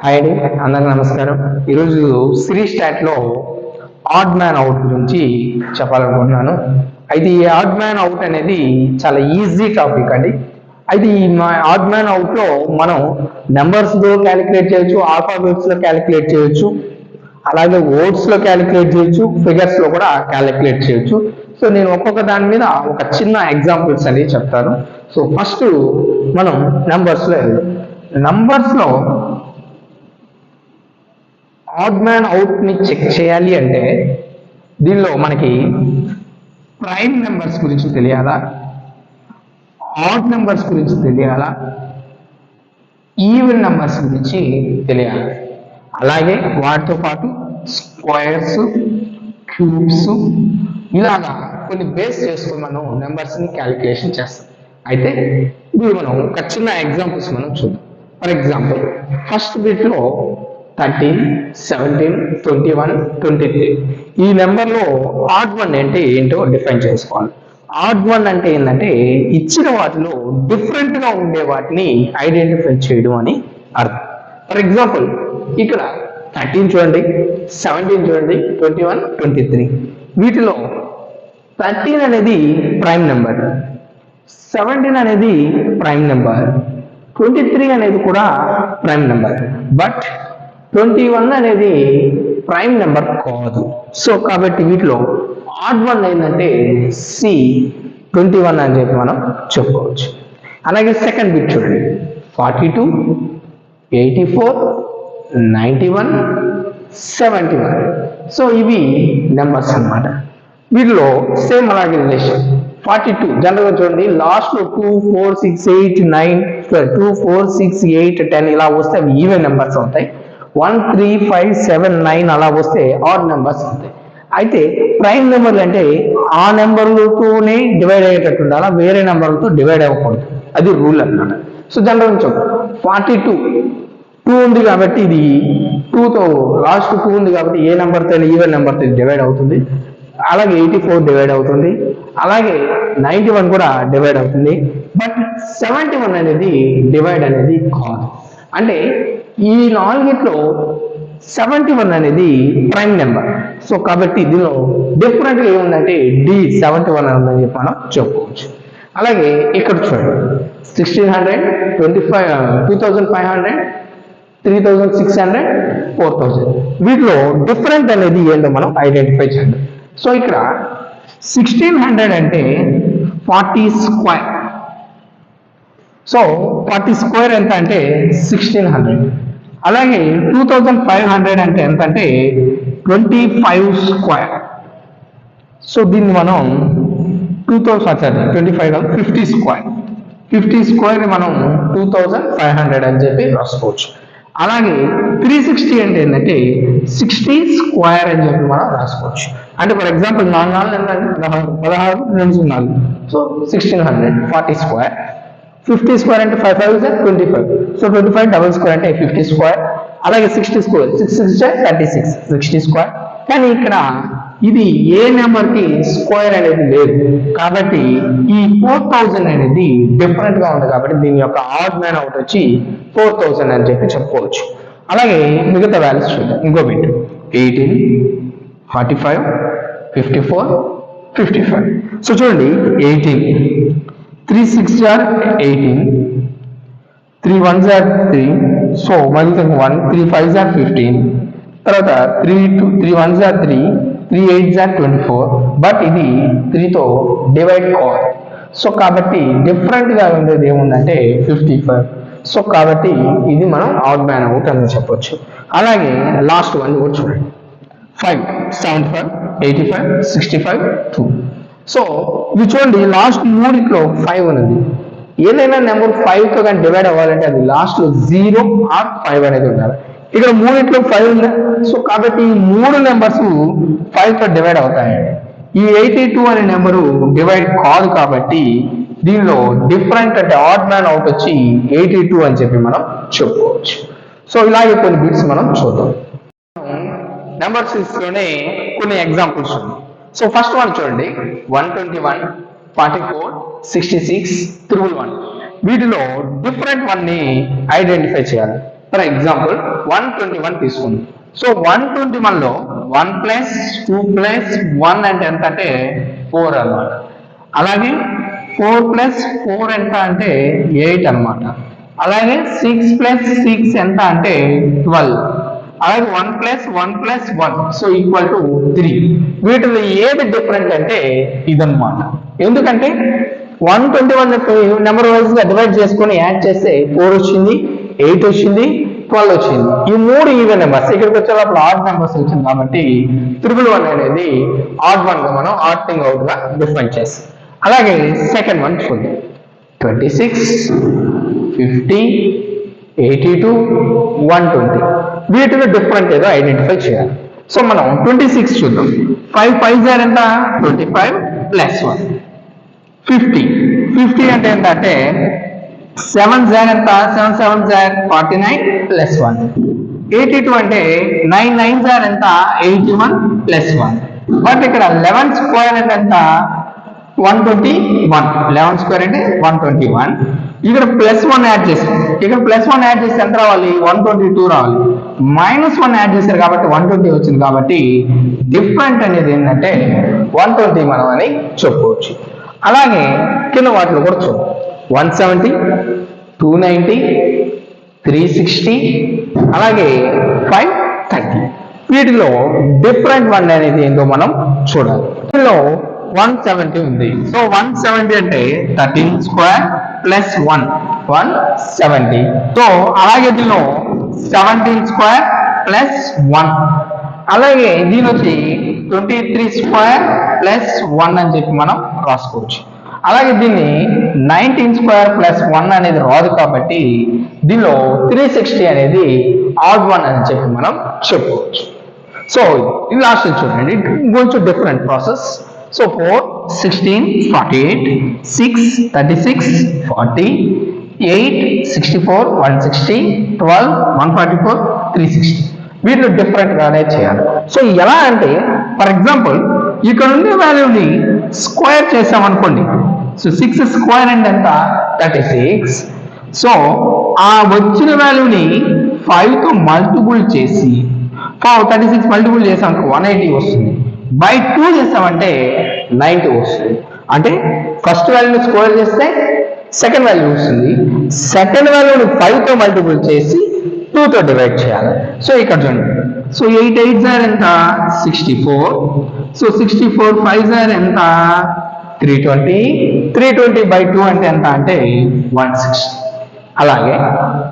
Hi అండి, అందరికీ నమస్కారం. ఈరోజు సిరీస్ స్టాట్లో ఆడ్ మ్యాన్ అవుట్ గురించి చెప్పాలనుకుంటున్నాను. అయితే ఈ ఆడ్ మ్యాన్ అవుట్ అనేది చాలా ఈజీ టాపిక్ అండి. అయితే ఈ ఆడ్ మ్యాన్ అవుట్లో మనం నెంబర్స్లో క్యాలిక్యులేట్ చేయొచ్చు, ఆల్ఫాబెట్స్లో క్యాలిక్యులేట్ చేయొచ్చు, అలాగే వర్డ్స్లో క్యాలిక్యులేట్ చేయొచ్చు, ఫిగర్స్లో కూడా క్యాలిక్యులేట్ చేయొచ్చు. సో నేను ఒక్కొక్క దాని మీద ఒక చిన్న ఎగ్జాంపుల్స్ అనేవి చెప్తాను. సో ఫస్ట్ మనం నెంబర్స్లో వెళ్దాం. నెంబర్స్లో ఆడ్ మ్యాన్ అవుట్ ని చెక్ చేయాలి అంటే దీనిలో మనకి ప్రైమ్ నెంబర్స్ గురించి తెలియాలా, ఆడ్ నెంబర్స్ గురించి తెలియాలా, ఈవెన్ నెంబర్స్ గురించి తెలియాలి. అలాగే వాటితో పాటు స్క్వేర్స్, క్యూబ్స్ ఇలాగా కొన్ని బేస్ చేసుకుని మనం నెంబర్స్ ని క్యాలిక్యులేషన్ చేస్తాం. అయితే ఇప్పుడు మనం ఒక చిన్న ఎగ్జాంపుల్స్ మనం చూద్దాం. ఫర్ ఎగ్జాంపుల్ ఫస్ట్ బిట్ లో 13, 17, 21, 23 ఈ నెంబర్లో ఆడ్ వన్ అంటే ఏంటో డిఫైన్ చేసుకోవాలి. ఆడ్ వన్ అంటే ఏంటంటే ఇచ్చిన వాటిలో డిఫరెంట్ గా ఉండే వాటిని ఐడెంటిఫై చేయడం అని అర్థం. ఫర్ ఎగ్జాంపుల్ ఇక్కడ 13 చూడండి, 17 చూడండి, 21, 23 వీటిలో 13 అనేది ప్రైమ్ నెంబర్, 17 అనేది ప్రైమ్ నెంబర్, 23 అనేది కూడా ప్రైమ్ నెంబర్. బట్ 21 అనేది ప్రైమ్ నెంబర్ కాదు. సో కాబట్టి వీటిలో ఆడ్ వన్ ఏంటంటే సి 21 అని చెప్పి మనం చెప్పుకోవచ్చు. అలాగే సెకండ్ బిట్ చూడండి, 42, 84, 91, 71. సో ఇవి నెంబర్స్ అన్నమాట. వీటిలో సేమ్ అలాగే రిలేషన్ 42 జనరల్గా చూడండి, లాస్ట్ లో 2, 4, 6, 8, 9, 2, 4, 6, 8, 10 ఇలా వస్తే అవి ఈవెన్ నెంబర్స్ అవుతాయి. 1, 3, 5, 7, 9 అలా వస్తే ఆడ్ నెంబర్స్ అవుతాయి. అయితే ప్రైమ్ నెంబర్లు అంటే ఆ నెంబర్లతోనే డివైడ్ అయ్యేటట్టు ఉండాలా, వేరే నెంబర్లతో డివైడ్ అవ్వకూడదు. అది రూల్ అన్నమాట. సో జనరల్ చూద్దాం, 42 2 ఉంది కాబట్టి ఇది 2తో లాస్ట్ 2 ఉంది కాబట్టి ఏ నెంబర్తో ఈవెన్ నెంబర్తో డివైడ్ అవుతుంది. అలాగే 84 డివైడ్ అవుతుంది, అలాగే 91 కూడా డివైడ్ అవుతుంది. బట్ 71 అనేది డివైడ్ అనేది కాదు. అంటే ఈ నాలుగిట్లో 71 అనేది ప్రైమ్ నెంబర్. సో కాబట్టి దీనిలో డిఫరెంట్గా ఏముందంటే డి 71 అని ఉందని చెప్పి మనం చెప్పుకోవచ్చు. అలాగే ఇక్కడ చూడండి, 1600, 2500, 3600, 4000 వీటిలో డిఫరెంట్ అనేది ఏంటో మనం ఐడెంటిఫై చేద్దాం. సో ఇక్కడ 1600 అంటే 40 స్క్వేర్. సో 40 స్క్వేర్ ఎంత అంటే 1600. అలాగే 2500 అంటే ఎంత అంటే 25 స్క్వేర్. సో దీన్ని మనం 50 స్క్వేర్, 50 స్క్వేర్ మనం 2500 అని చెప్పి రాసుకోవచ్చు. అలాగే 360 అంటే ఏంటంటే 60 స్క్వేర్ అని చెప్పి మనం రాసుకోవచ్చు. అంటే for example 4 16 4 so 1600 40 square. 50 square అంటే 5 5 25. సో 25 డబుల్ స్క్వేర్ అంటే 50 స్క్వేర్. అలాగే 60 స్క్వేర్ 6 6 36 60 స్క్వేర్. కానీ ఇక్కడ ఇది ఏ నెంబర్కి స్క్వేర్ అనేది లేదు కాబట్టి ఈ 4000 అనేది డిఫరెంట్ గా ఉంది కాబట్టి దీని యొక్క ఆడ్ మ్యాన్ అవుట్ వచ్చి 4000 అని చెప్పి చెప్పుకోవచ్చు. అలాగే మిగతా వాల్యూస్ చూద్దాం. ఇంకో బిట్ 18, 45, 54, 55. సో చూడండి, 18 3 6 are 18, 3 1s are 3, సో మళ్ళీ 1, 3 5s are 15, తర్వాత 3 1s are 3, 3 8s are 24. But ఇది 3తో డివైడ్ కావాలి. సో కాబట్టి డిఫరెంట్ గా ఉండేది ఏముందంటే 55. సో కాబట్టి ఇది మనం ఆడ్ మ్యాన్ అవుట్ అని చెప్పొచ్చు. అలాగే లాస్ట్ వన్ కూడా చూడండి, 5, 75, 85, 65, 2. సో ఇది చూడండి, లాస్ట్ మూడిట్లో 5 ఉన్నది. ఏదైనా నెంబర్ 5తో కానీ డివైడ్ అవ్వాలంటే అది లాస్ట్ లో 0 ఆర్ 5 అనేది ఉండాలి. ఇక్కడ మూడిట్లో 5 ఉంది. సో కాబట్టి ఈ 3 నెంబర్స్ 5తో డివైడ్ అవుతాయండి. ఈ 82 అనే నెంబరు డివైడ్ కాదు కాబట్టి దీనిలో డిఫరెంట్ అంటే ఆడ్ మ్యాన్ అవుట్ వచ్చి 82 అని చెప్పి మనం చెప్పుకోవచ్చు. సో ఇలాగే కొన్ని బిట్స్ మనం చూద్దాం. నెంబర్ సిరీస్లోనే కొన్ని ఎగ్జాంపుల్స్ ఉన్నాయి. సో ఫస్ట్ వన్ చూడండి, 121, 44, 66, 111 వీటిలో డిఫరెంట్ వన్ ని ఐడెంటిఫై చేయాలి. ఫర్ ఎగ్జాంపుల్ 121 తీసుకుందాం. సో 121 లో 1 ప్లస్ 2 ప్లస్ 1 అంటే ఎంత అంటే 4 అన్నమాట. అలాగే 4 ప్లస్ 4 ఎంత అంటే 8 అన్నమాట. అలాగే 6 ప్లస్ 6 ఎంత అంటే 12. అలాగే 1 plus 1 plus 1 so equal to 3. వీటిలో ఏది డిఫరెంట్ అంటే ఇదన్నమాట. ఎందుకంటే 121 నెంబర్ వైజ్ గా డివైడ్ చేసుకొని యాడ్ చేస్తే 4 వచ్చింది, 8 వచ్చింది, 12 వచ్చింది. ఈ మూడు ఈవెన్ నెంబర్స్. ఇక్కడికి వచ్చేటప్పుడు ఆడ్ నెంబర్స్ వచ్చింది కాబట్టి 111 అనేది ఆడ్ వన్ గా మనం ఆడ్ థింగ్ అవుట్ గా డిఫైన్ చేస్తాం. అలాగే సెకండ్ వన్ చూద్దాం. 26, 50, 82, 120 వీటిలో డిఫరెంట్ ఏదో ఐడెంటిఫై చేయాలి. సో మనం 26 చూద్దాం. 5 5 ఎంత 25 ప్లస్ 1. 50 అంటే ఎంత అంటే 7 ఎంత 7 7 49 ప్లస్ 1. 82 అంటే 9 9 ఎంత 81 ప్లస్ 1. బట్ ఇక్కడ 11 స్క్వేర్ అంటే ఎంత 121. 11 స్క్వేర్ అంటే 121. ఇక్కడ ప్లస్ 1 యాడ్ చేసాం. ఇక్కడ ప్లస్ 1 యాడ్ చేస్తే ఎంత రావాలి 122 రావాలి. మైనస్ 1 యాడ్ చేశారు కాబట్టి 120 వచ్చింది. కాబట్టి డిఫరెంట్ అనేది ఏంటంటే 120 మనం అని చెప్పుకోవచ్చు. అలాగే కింద వాటిలో కూడా చూద్దాం. 170, 290, 360 అలాగే 530 వీటిలో డిఫరెంట్ వన్ అనేది ఏంటో మనం చూడాలి. వీటిలో 170 ఉంది. సో 170 అంటే 13 స్క్వేర్ ప్లస్ 1 170. సో అలాగే దీనిలో 17 స్క్వేర్ ప్లస్ 1. అలాగే దీని వచ్చి 23 స్క్వేర్ ప్లస్ 1 అని చెప్పి మనం రాసుకోవచ్చు. అలాగే దీన్ని 19 స్క్వేర్ ప్లస్ 1 అనేది రాదు కాబట్టి దీనిలో 360 అనేది ఆడ్ వన్ అని చెప్పి మనం చెప్పుకోవచ్చు. సో ఇది లాస్ట్ చూడండి. కొంచెం డిఫరెంట్ ప్రాసెస్. సో 4 16 48 6 36 40 8 64 160 12 144 360 వీటిలో డిఫరెంట్ గానే చేయాలి. సో ఎలా అంటే ఫర్ ఎగ్జాంపుల్ ఇక్కడ ఉండే వాల్యూని స్క్వేర్ చేసామనుకోండి. సో 6 స్క్వేర్ అంటే ఎంత 36. సో ఆ వచ్చిన వాల్యూని 5 తో మల్టిపుల్ చేసి 36 మల్టిపుల్ చేసాం 180 వస్తుంది. బై 2 చేసామంటే 90 వస్తుంది. అంటే ఫస్ట్ వాల్యూని స్క్వేర్ చేస్తే సెకండ్ వాల్యూ వస్తుంది. సెకండ్ వాల్యూని 5 తో మల్టిపుల్ చేసి 2 తో డివైడ్ చేయాలి. సో ఇక్కడ చూడండి. సో 8 8 ఎంత 64. సో 64 5 ఎంత 320. 320 బై 2 అంటే ఎంత అంటే 160. అలాగే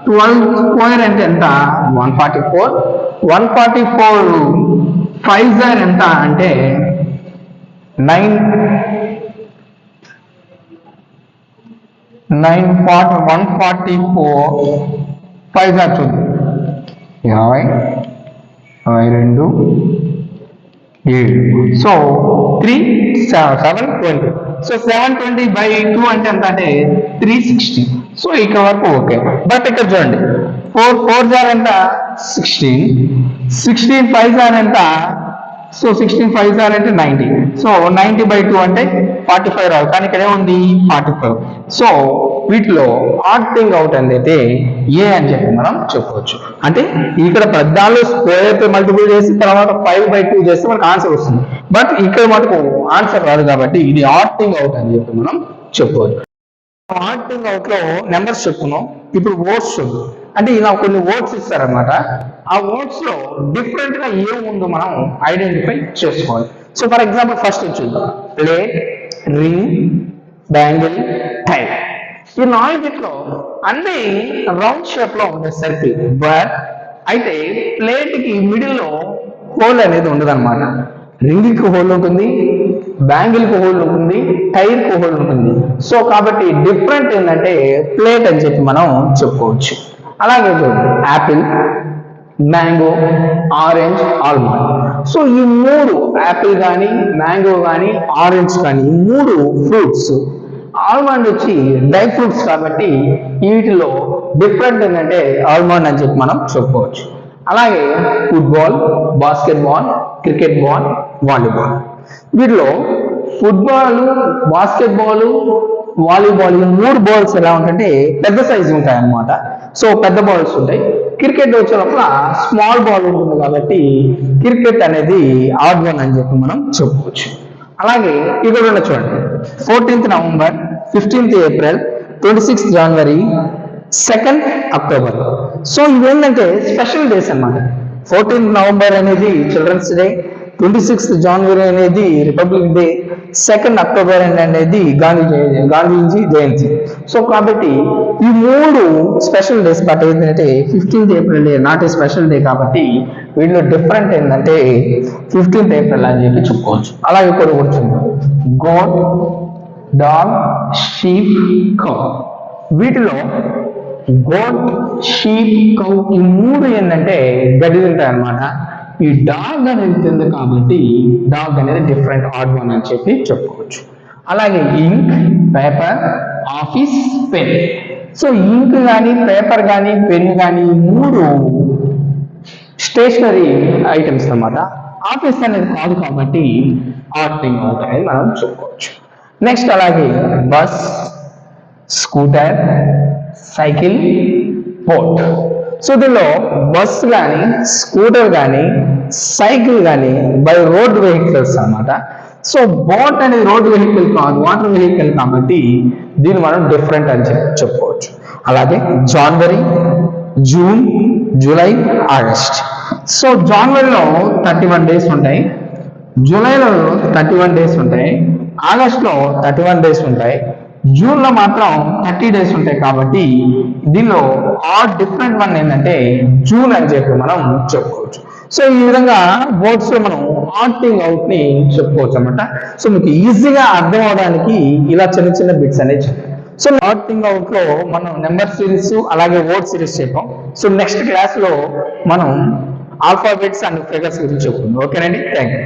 12 స్క్వేర్ అంటే ఎంత 144. 144 5 ఎంత అంటే 144 5 చూద్దాం. 50 22 7. సో 720. సో 720 బై 2 అంటే ఎంత అంటే 360. సో ఇక్కడ వరకు ఓకే. బట్ ఇక్కడ చూడండి 4 4 ఎంత 16. 16 5 ఎంత సో 16 5 అంటే 90. సో 90 బై 2 అంటే 45 రావు. కానీ ఇక్కడ ఏముంది 45. సో వీటిలో ఆడ్ థింగ్ అవుట్ అనేది ఏ అని చెప్పి మనం చెప్పవచ్చు. అంటే ఇక్కడ పెద్దాలు స్క్వేర్ తో మల్టిపుల్ చేసి తర్వాత 5 బై 2 చేస్తే మనకు ఆన్సర్ వస్తుంది. బట్ ఇక్కడ మటుకు ఆన్సర్ రాదు కాబట్టి ఇది ఆడ్ థింగ్ అవుట్ అని చెప్పి మనం చెప్పుకోవచ్చు. ఆడ్ థింగ్ అవుట్ లో నెంబర్స్ చెప్పుకున్నాం. ఇప్పుడు వర్డ్స్ చూద్దాం. అంటే ఇలా కొన్ని వర్డ్స్ ఇస్తారనమాట. ఆ వర్డ్స్ లో డిఫరెంట్ గా ఏముందో మనం ఐడెంటిఫై చేసుకోవాలి. సో ఫర్ ఎగ్జాంపుల్ ఫస్ట్ చూద్దాం. ప్లేట్, రింగ్, బ్యాంగిల్, టై. ఈ నాలుగిట్లో అన్ని రౌండ్ షేప్ లో ఉండే సర్కిల్. బట్ అయితే ప్లేట్ కి మిడిల్ లో హోల్ అనేది ఉండదు అనమాట. రింగ్ కి హోల్ ఉంటుంది, బ్యాంగిల్ కి హోల్ ఉంటుంది, టైర్ కి హోల్ ఉంటుంది. సో కాబట్టి డిఫరెంట్ ఏంటంటే ప్లేట్ అని చెప్పి మనం చెప్పుకోవచ్చు. అలాగే Apple, mango, orange, almond. So ఈ మూడు యాపిల్ కానీ మ్యాంగో కానీ ఆరెంజ్ కానీ ఈ మూడు ఫ్రూట్స్. ఆల్మండ్ వచ్చి డ్రై ఫ్రూట్స్ కాబట్టి వీటిలో డిఫరెంట్ ఏంటంటే ఆల్మండ్ అని చెప్పి మనం చెప్పుకోవచ్చు. అలాగే football, basketball, cricket ball, volleyball. వీటిలో ఫుట్బాల్, బాస్కెట్బాల్, వాలీబాల్ ఈ మూడు బాల్స్ ఎలా ఉంటాయంటే పెద్ద సైజు ఉంటాయి అన్నమాట. సో పెద్ద బాల్స్ ఉంటాయి. క్రికెట్ వచ్చేటప్పుడు స్మాల్ బాల్ ఉంటుంది కాబట్టి క్రికెట్ అనేది ఆడ్ వన్ అని చెప్పి మనం చెప్పుకోవచ్చు. అలాగే ఇక్కడ ఉన్న చూడండి 14th November, 15th April, 26th జనవరి, 2nd అక్టోబర్. సో ఇవేంటంటే స్పెషల్ డేస్ అన్నమాట. 14th నవంబర్ అనేది చిల్డ్రన్స్ డే, 26th జనవరి అనేది రిపబ్లిక్ డే, 2nd అక్టోబర్ అనేది గాంధీజీ జయంతి. సో కాబట్టి ఈ 3 స్పెషల్ డేస్. బట్ ఏంటంటే 15th April day not a special day కాబట్టి వీళ్ళు డిఫరెంట్ ఏంటంటే 15th ఏప్రిల్ అని చెప్పి చెప్పుకోవచ్చు. అలాగే కూడా కూర్చుంది గోట్, డాగ్, షీప్, కౌ. వీటిలో గోట్, షీప్, కౌ ఈ 3 ఏంటంటే గడ్డి తింటాయి అన్నమాట. ఈ డాగ్ అనేది తింది కాబట్టి డాగ్ అనేది డిఫరెంట్ ఆడ్ వన్ అని చెప్పి చెప్పుకోవచ్చు. అలాగే ఇంక్, పేపర్, ఆఫీస్, పెన్. సో ఇంక్ కానీ పేపర్ కానీ పెన్ కానీ 3 స్టేషనరీ ఐటమ్స్ అన్నమాట. ఆఫీస్ అనేది కాదు కాబట్టి ఆడ్ థింగ్ అవుతాయి మనం చెప్పుకోవచ్చు. నెక్స్ట్ అలాగే bus, scooter, cycle, boat. So దీనిలో బస్ కానీ స్కూటర్ కానీ సైకిల్ కానీ బై రోడ్ వెహికల్స్ అన్నమాట. సో బోట్ అనేది రోడ్ వెహికల్ కాదు, వాటర్ వెహికల్ కాబట్టి దీన్ని మనం డిఫరెంట్ అని చెప్పుకోవచ్చు. అలాగే జనవరి, జూన్, జూలై, ఆగస్ట్. సో జనవరిలో 31 డేస్ ఉంటాయి, జూలైలో 31 డేస్ ఉంటాయి, ఆగస్ట్లో 31 డేస్ ఉంటాయి, జూన్ లో మాత్రం 30 డేస్ ఉంటాయి. కాబట్టి దీనిలో ఆడ్ డిఫరెంట్ వన్ ఏంటంటే జూన్ అని చెప్పి మనం చెప్పుకోవచ్చు. సో ఈ విధంగా బోర్డ్స్ లో మనం ఆడ్ థింగ్ అవుట్ ని చెప్పుకోవచ్చు అనమాట. సో మీకు ఈజీగా అర్థం అవడానికి ఇలా చిన్న చిన్న బిట్స్ అనేది చెప్పాం. సో ఆడ్ థింగ్ అవుట్ లో మనం నెంబర్ సిరీస్ అలాగే వర్డ్ సిరీస్ చెప్పాం. సో నెక్స్ట్ క్లాస్ లో మనం ఆల్ఫాబెట్స్ అండ్ ఫిగర్స్ గురించి చెప్పుకుందాం. ఓకేనండి, థ్యాంక్ యూ.